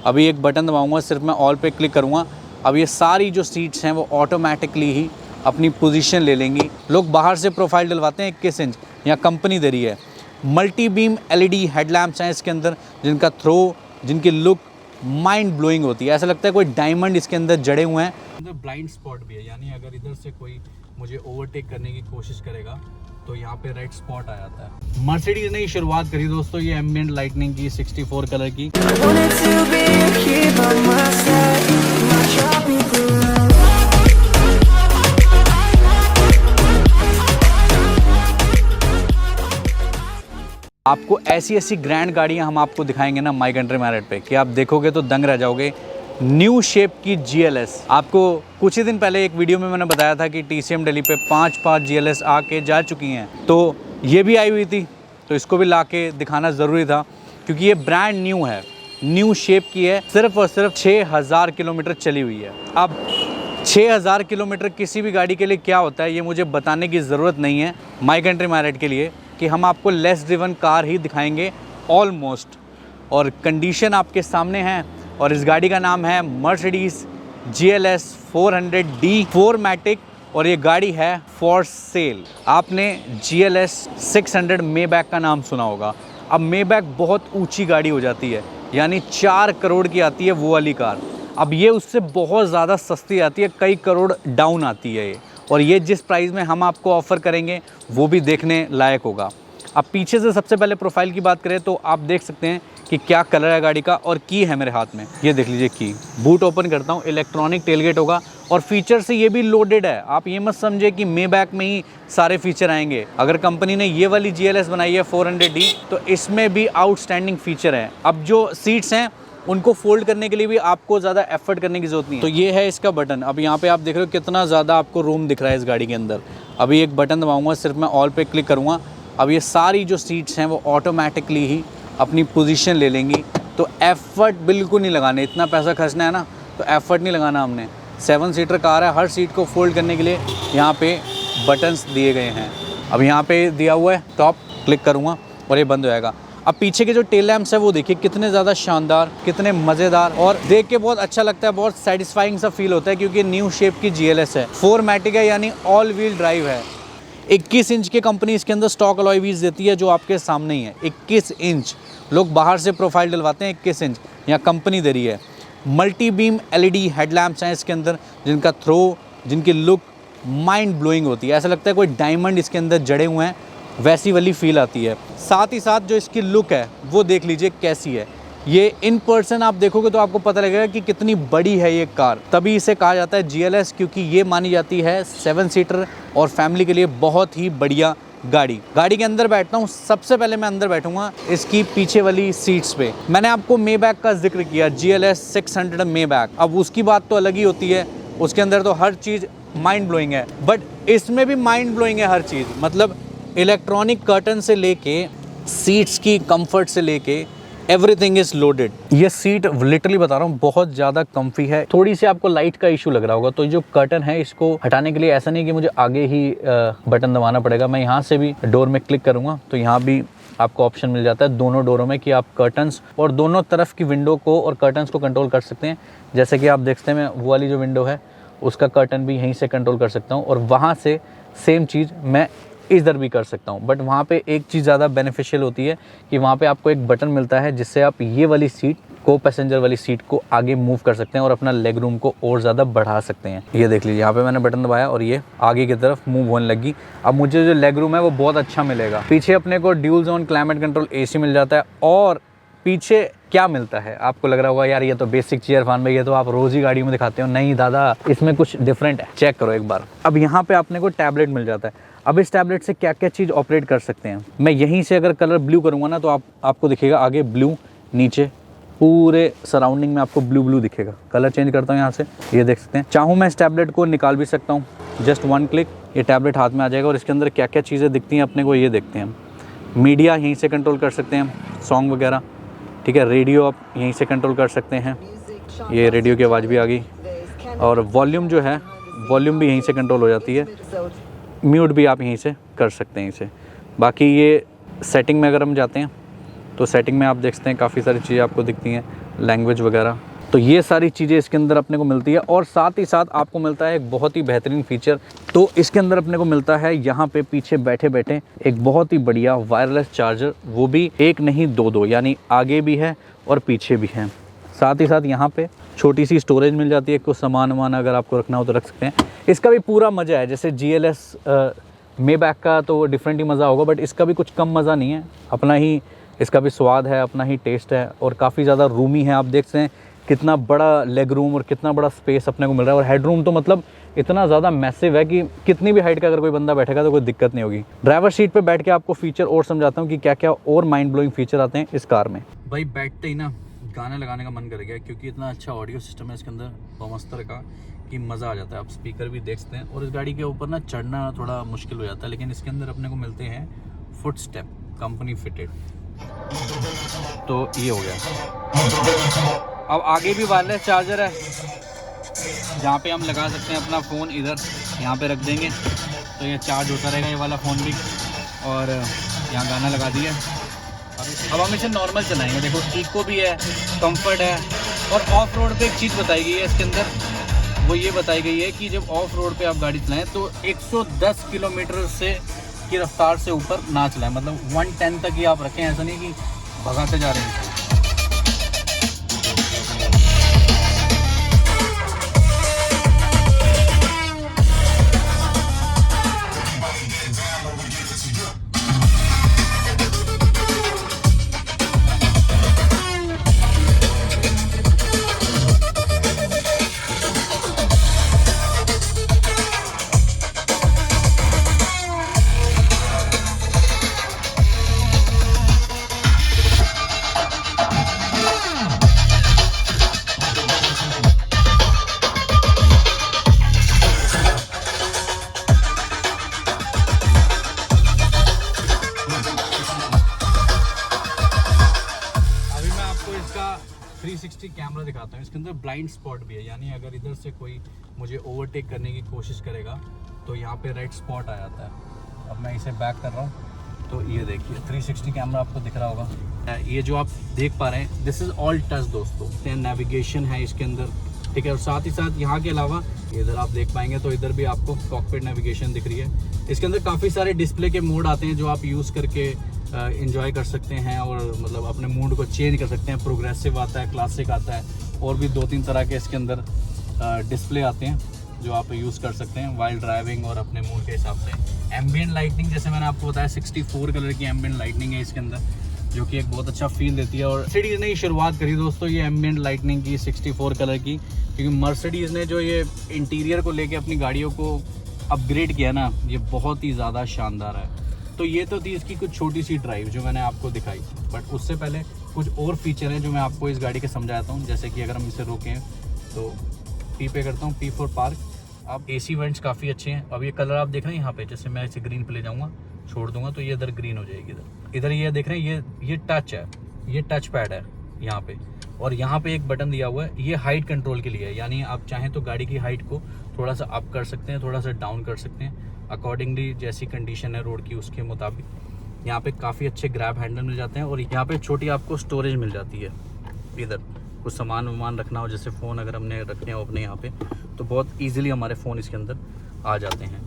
अभी एक बटन दबाऊंगा, सिर्फ मैं ऑल पे क्लिक करूँगा। अब ये सारी जो सीट्स हैं वो ऑटोमेटिकली ही अपनी पोजीशन ले लेंगी। लोग बाहर से प्रोफाइल डलवाते हैं 21 इंच, यहाँ कंपनी दे रही है। मल्टी बीम एलईडी हेडलैम्प्स हैं इसके अंदर, जिनकी लुक माइंड ब्लोइंग होती है। ऐसा लगता है कोई डायमंड इसके अंदर जड़े हुए हैं। अंदर ब्लाइंड स्पॉट भी है, यानी अगर इधर से कोई मुझे ओवरटेक करने की कोशिश करेगा तो यहाँ पे रेड स्पॉट आ जाता है। मर्सिडीज ने ही शुरुआत करी दोस्तों ये एम्बिएंट लाइटनिंग की 64 कलर की। आपको ऐसी ग्रैंड गाड़ियाँ हम आपको दिखाएंगे ना माई कंट्री मैरिट पे कि आप देखोगे तो दंग रह जाओगे। न्यू शेप की GLS, आपको कुछ ही दिन पहले एक वीडियो में मैंने बताया था कि TCM दिल्ली पे 5 GLS आके जा चुकी हैं, तो ये भी आई हुई थी, तो इसको भी ला के दिखाना ज़रूरी था क्योंकि ये ब्रांड न्यू है, न्यू शेप की है, सिर्फ और सिर्फ 6000 किलोमीटर चली हुई है। अब 6000 किलोमीटर किसी भी गाड़ी के लिए क्या होता है ये मुझे बताने की ज़रूरत नहीं है माई कंट्री मैरिट के लिए, कि हम आपको लेस ड्रिवन कार ही दिखाएंगे ऑलमोस्ट, और कंडीशन आपके सामने है। और इस गाड़ी का नाम है मर्सिडीज़ GLS 400D 4MATIC और ये गाड़ी है फॉर सेल। आपने GLS 600 मेबैक का नाम सुना होगा। अब मेबैक बहुत ऊंची गाड़ी हो जाती है, यानी 4 करोड़ की आती है वो वाली कार। अब ये उससे बहुत ज़्यादा सस्ती आती है, कई करोड़ डाउन आती है ये, और ये जिस प्राइस में हम आपको ऑफ़र करेंगे वो भी देखने लायक होगा। अब पीछे से सबसे पहले प्रोफाइल की बात करें तो आप देख सकते हैं कि क्या कलर है गाड़ी का, और की है मेरे हाथ में, ये देख लीजिए की। बूट ओपन करता हूँ, इलेक्ट्रॉनिक टेलगेट होगा और फीचर से ये भी लोडेड है। आप ये मत समझे कि मेबैक में ही सारे फीचर आएंगे। अगर कंपनी ने ये वाली GLS बनाई है 400D तो इसमें भी आउटस्टैंडिंग फीचर है। अब जो सीट्स हैं उनको फोल्ड करने के लिए भी आपको ज़्यादा एफर्ट करने की ज़रूरत नहीं है। तो ये है इसका बटन। अब यहाँ पे आप देख रहे हो कितना ज़्यादा आपको रूम दिख रहा है इस गाड़ी के अंदर। अभी एक बटन दबाऊंगा, सिर्फ मैं ऑल पे क्लिक करूँगा। अब ये सारी जो सीट्स हैं वो ऑटोमेटिकली ही अपनी पोजीशन ले लेंगी, तो एफर्ट बिल्कुल नहीं लगाने। इतना पैसा खर्चना है ना तो एफर्ट नहीं लगाना हमने। 7 सीटर कार है, हर सीट को फोल्ड करने के लिए यहाँ पे बटन्स दिए गए हैं। अब यहाँ पे दिया हुआ है टॉप, क्लिक करूँगा और ये बंद हो जाएगा। अब पीछे के जो टेल लैम्प्स है वो देखिए कितने ज़्यादा शानदार, कितने मज़ेदार, और देख के बहुत अच्छा लगता है, बहुत सेटिस्फाइंग सा फील होता है क्योंकि न्यू शेप की GLS है, 4MATIC है, यानी ऑल व्हील ड्राइव है। 21 इंच की कंपनी इसके अंदर स्टॉक अलॉय व्हील्स देती है जो आपके सामने ही है। 21 इंच, लोग बाहर से प्रोफाइल डलवाते हैं 21 इंच, यहाँ कंपनी दे रही है। मल्टी बीम LED हेडलैम्प्स हैं इसके अंदर, जिनकी लुक माइंड ब्लोइंग होती है। ऐसा लगता है कोई डायमंड इसके अंदर जड़े हुए हैं, वैसी वाली फील आती है। साथ ही साथ जो इसकी लुक है वो देख लीजिए कैसी है। ये इन पर्सन आप देखोगे तो आपको पता लगेगा कि कितनी बड़ी है ये कार। तभी इसे कहा जाता है GLS, क्योंकि ये मानी जाती है 7 सीटर और फैमिली के लिए बहुत ही बढ़िया गाड़ी के अंदर बैठता हूँ। सबसे पहले मैं अंदर बैठूंगा इसकी पीछे वाली सीट्स पे। मैंने आपको मेबैक का जिक्र किया, GLS 600 मेबैक। अब उसकी बात तो अलग ही होती है, उसके अंदर तो हर चीज़ माइंड ब्लोइंग है, बट इसमें भी माइंड ब्लोइंग है हर चीज़। मतलब इलेक्ट्रॉनिक कर्टन से लेके सीट्स की कंफर्ट से लेके एवरीथिंग इज लोडेड। ये सीट लिटरली बता रहा हूँ बहुत ज़्यादा कंफी है। थोड़ी सी आपको लाइट का इशू लग रहा होगा, तो जो कर्टन है इसको हटाने के लिए ऐसा नहीं कि मुझे आगे ही बटन दबाना पड़ेगा। मैं यहाँ से भी डोर में क्लिक करूँगा तो यहाँ भी आपको ऑप्शन मिल जाता है दोनों डोरों में कि आप कर्टन्स और दोनों तरफ की विंडो को और कर्टन्स को कंट्रोल कर सकते हैं। जैसे कि आप देख सकते हैं मैं वो वाली जो विंडो है उसका कर्टन भी यहीं से कंट्रोल कर सकता हूँ, और वहाँ से सेम चीज़ मैं इधर भी कर सकता हूँ। बट वहाँ पे एक चीज़ ज़्यादा बेनिफिशियल होती है कि वहाँ पे आपको एक बटन मिलता है जिससे आप ये वाली सीट को, पैसेंजर वाली सीट को आगे मूव कर सकते हैं और अपना लेग रूम को और ज़्यादा बढ़ा सकते हैं। ये देख लीजिए यहाँ पे मैंने बटन दबाया और ये आगे की तरफ मूव होने लगी। अब मुझे जो लेग रूम है वो बहुत अच्छा मिलेगा। पीछे अपने को dual zone climate control AC मिल जाता है, और पीछे क्या मिलता है आपको लग रहा होगा यार ये तो बेसिक चेयर फैन भाई, ये तो आप रोज़ ही गाड़ी में दिखाते हो। नहीं दादा, इसमें कुछ डिफरेंट है, चेक करो एक बार। अब यहाँ पे आपने को टैबलेट मिल जाता है। अब इस टैबलेट से क्या क्या चीज़ ऑपरेट कर सकते हैं। मैं यहीं से अगर कलर ब्लू करूँगा ना तो आपको दिखेगा आगे ब्लू, नीचे पूरे सराउंडिंग में आपको ब्लू दिखेगा। कलर चेंज करता हूँ यहाँ से, ये देख सकते हैं। चाहूँ मैं इस टैबलेट को निकाल भी सकता हूँ, जस्ट 1 क्लिक ये टैबलेट हाथ में आ जाएगा और इसके अंदर क्या क्या चीज़ें दिखती हैं अपने को ये देखते हैं। मीडिया यहीं से कंट्रोल कर सकते हैं, सॉन्ग वगैरह, ठीक है। रेडियो आप यहीं से कंट्रोल कर सकते हैं, ये रेडियो की आवाज़ भी आ गई। और वॉल्यूम जो है, वॉल्यूम भी यहीं से कंट्रोल हो जाती है। म्यूट भी आप यहीं से कर सकते हैं इसे। बाकी ये सेटिंग में अगर हम जाते हैं तो सेटिंग में आप देख सकते हैं काफ़ी सारी चीज़ें आपको दिखती हैं। लैंग्वेज वगैरह। तो ये सारी चीज़ें इसके अंदर अपने को मिलती है और साथ ही साथ आपको मिलता है एक बहुत ही बेहतरीन फीचर। तो इसके अंदर अपने को मिलता है यहाँ पे पीछे बैठे बैठे एक बहुत ही बढ़िया वायरलेस चार्जर, वो भी एक नहीं दो, यानी आगे भी है और पीछे भी है। साथ ही साथ यहाँ पे छोटी सी स्टोरेज मिल जाती है, कुछ सामान वामान अगर आपको रखना हो तो रख सकते हैं। इसका भी पूरा मज़ा है, जैसे GLS मेबैक का तो डिफरेंट ही मज़ा होगा, बट इसका भी कुछ कम मज़ा नहीं है, अपना ही इसका भी स्वाद है, अपना ही टेस्ट है और काफ़ी ज़्यादा रूमी है। आप देख सकते हैं कितना बड़ा लेग रूम और कितना बड़ा स्पेस अपने को मिल रहा है और हेड रूम तो मतलब इतना ज़्यादा मैसिव है कि कितनी भी हाइट का अगर कोई बंदा बैठेगा तो कोई दिक्कत नहीं होगी। ड्राइवर सीट पे बैठ के आपको फीचर और समझाता हूँ कि क्या क्या और माइंड ब्लोइंग फीचर आते हैं इस कार में। भाई बैठते ही ना गाना लगाने का मन कर गया, क्योंकि इतना अच्छा ऑडियो सिस्टम है इसके अंदर बमस्तर का कि मज़ा आ जाता है। आप स्पीकर भी देख सकते हैं और इस गाड़ी के ऊपर ना चढ़ना थोड़ा मुश्किल हो जाता है, लेकिन इसके अंदर अपने को मिलते हैं फुट स्टेप कंपनी फिटेड। तो ये हो गया। अब आगे भी वायरलेस चार्जर है जहाँ पे हम लगा सकते हैं अपना फ़ोन, इधर यहाँ पे रख देंगे तो ये चार्ज होता रहेगा ये वाला फ़ोन भी। और यहाँ गाना लगा दिया। अब हम इसे नॉर्मल चलाएंगे। देखो इको भी है, कंफर्ट है और ऑफ रोड पे एक चीज़ बताई गई है इसके अंदर, वो ये बताई गई है कि जब ऑफ रोड पे आप गाड़ी चलाएं तो 110 किलोमीटर से की रफ्तार से ऊपर ना चलाएं, मतलब 110 तक ही आप रखें, ऐसा नहीं कि भगाते जा रहे हैं। इसका 360 कैमरा दिखाता हूँ। इसके अंदर ब्लाइंड स्पॉट भी है, यानी अगर इधर से कोई मुझे ओवरटेक करने की कोशिश करेगा तो यहाँ पे रेड स्पॉट आ जाता है। अब मैं इसे बैक कर रहा हूँ तो ये देखिए 360 कैमरा आपको दिख रहा होगा। ये जो आप देख पा रहे हैं दिस इज़ ऑल टच दोस्तों। नेविगेशन है इसके अंदर, ठीक है। और साथ ही साथ यहाँ के अलावा इधर आप देख पाएंगे तो इधर भी आपको कॉकपिट नेविगेशन दिख रही है। इसके अंदर काफ़ी सारे डिस्प्ले के मोड आते हैं जो आप यूज़ करके इंजॉय कर सकते हैं और मतलब अपने मूड को चेंज कर सकते हैं। प्रोग्रेसिव आता है, क्लासिक आता है और भी 2-3 तरह के इसके अंदर डिस्प्ले आते हैं जो आप यूज़ कर सकते हैं वाइल ड्राइविंग और अपने मूड के हिसाब से। एम्बियंट लाइटनिंग जैसे मैंने आपको बताया 64 कलर की एम्बियंट लाइटनिंग है इसके अंदर, जो कि एक बहुत अच्छा फील देती है। और मर्सिडीज़ ने ही शुरुआत करी दोस्तों ये एम्बियंट लाइटनिंग की 64 कलर की, क्योंकि मर्सिडीज़ ने जो ये इंटीरियर को लेके अपनी गाड़ियों को अपग्रेड किया ना, ये बहुत ही ज़्यादा शानदार है। तो ये तो थी इसकी कुछ छोटी सी ड्राइव जो मैंने आपको दिखाई, बट उससे पहले कुछ और फीचर हैं जो मैं आपको इस गाड़ी के समझाता हूँ। जैसे कि अगर हम इसे रोकें तो पी पे करता हूँ, पी फॉर पार्क। अब AC वेंट्स काफ़ी अच्छे हैं। अब ये कलर आप देख रहे हैं यहाँ पे, जैसे मैं इसे ग्रीन पे ले जाऊँगा, छोड़ दूंगा तो ये इधर ग्रीन हो जाएगी। इधर ये देख रहे हैं, ये टच है, ये टच पैड है यहाँ पे। और यहाँ पे एक बटन दिया हुआ है, ये हाइट कंट्रोल के लिए है, यानी आप चाहें तो गाड़ी की हाइट को थोड़ा सा अप कर सकते हैं, थोड़ा सा डाउन कर सकते हैं अकॉर्डिंगली जैसी कंडीशन है रोड की उसके मुताबिक। यहाँ पे काफ़ी अच्छे ग्रैब हैंडल मिल जाते हैं और यहाँ पे छोटी आपको स्टोरेज मिल जाती है। इधर कुछ सामान वामान रखना हो, जैसे फ़ोन अगर हमने रखने हो अपने यहाँ पे, तो बहुत ईजिली हमारे फ़ोन इसके अंदर आ जाते हैं।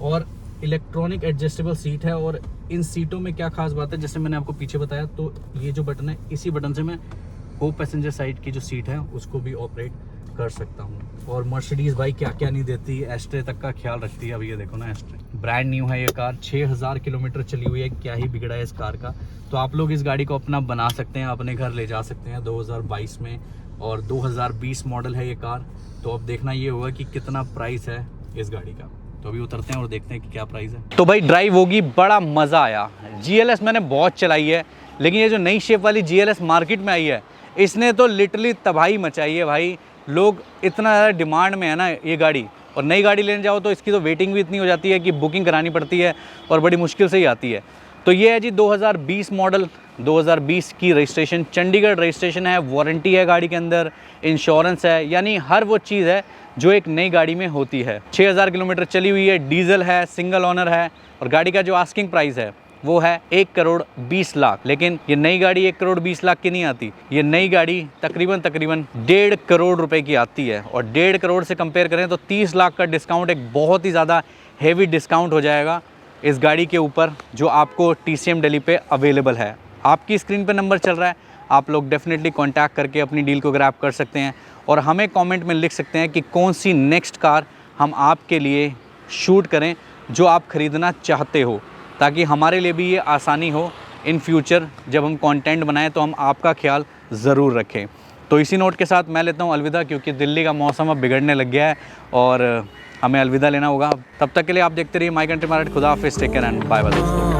और इलेक्ट्रॉनिक एडजस्टेबल सीट है। और इन सीटों में क्या खास बात है, जैसे मैंने आपको पीछे बताया, तो ये जो बटन है इसी बटन से मैं को पैसेंजर साइड की जो सीट है उसको भी ऑपरेट कर सकता हूँ। और मर्सिडीज़ भाई क्या क्या नहीं देती, एस्ट्रे तक का ख्याल रखती है। अब ये देखो ना, एस्ट्रे ब्रांड न्यू है ये कार, 6000 किलोमीटर चली हुई है, क्या ही बिगड़ा है इस कार का। तो आप लोग इस गाड़ी को अपना बना सकते हैं, अपने घर ले जा सकते हैं 2022 में। और 2020 मॉडल है ये कार। तो अब देखना ये होगा कि कितना प्राइस है इस गाड़ी का। तो अभी उतरते हैं और देखते हैं कि क्या प्राइस है। तो भाई ड्राइव होगी, बड़ा मज़ा आया। GLS मैंने बहुत चलाई है, लेकिन ये जो नई शेप वाली GLS मार्केट में आई है, इसने तो लिटरली तबाही मचाई है भाई। लोग इतना ज़्यादा डिमांड में है ना ये गाड़ी, और नई गाड़ी लेने जाओ तो इसकी तो वेटिंग भी इतनी हो जाती है कि बुकिंग करानी पड़ती है और बड़ी मुश्किल से ही आती है। तो ये है जी 2020 मॉडल, 2020 की रजिस्ट्रेशन, चंडीगढ़ रजिस्ट्रेशन है, वारंटी है गाड़ी के अंदर, इंश्योरेंस है, यानी हर वो चीज़ है जो एक नई गाड़ी में होती है। 6000 किलोमीटर चली हुई है, डीजल है, सिंगल ओनर है। और गाड़ी का जो आस्किंग प्राइस है वो है 1,20,00,000। लेकिन ये नई गाड़ी 1,20,00,000 की नहीं आती, ये नई गाड़ी तकरीबन 1.5 करोड़ रुपए की आती है। और 1.5 करोड़ से कंपेयर करें तो 30 लाख का डिस्काउंट एक बहुत ही ज़्यादा हेवी डिस्काउंट हो जाएगा इस गाड़ी के ऊपर, जो आपको TCM दिल्ली पे अवेलेबल है। आपकी स्क्रीन पे नंबर चल रहा है, आप लोग डेफिनेटली कांटेक्ट करके अपनी डील को ग्रैब कर सकते हैं और हमें कमेंट में लिख सकते हैं कि कौन सी नेक्स्ट कार हम आपके लिए शूट करें जो आप ख़रीदना चाहते हो, ताकि हमारे लिए भी ये आसानी हो इन फ्यूचर जब हम कंटेंट बनाएं तो हम आपका ख्याल ज़रूर रखें। तो इसी नोट के साथ मैं लेता हूँ अलविदा, क्योंकि दिल्ली का मौसम अब बिगड़ने लग गया है और हमें अलविदा लेना होगा। तब तक के लिए आप देखते रहिए माई कंट्री मार्केट। खुदा हाफिज़, take care and bye bye दोस्तों।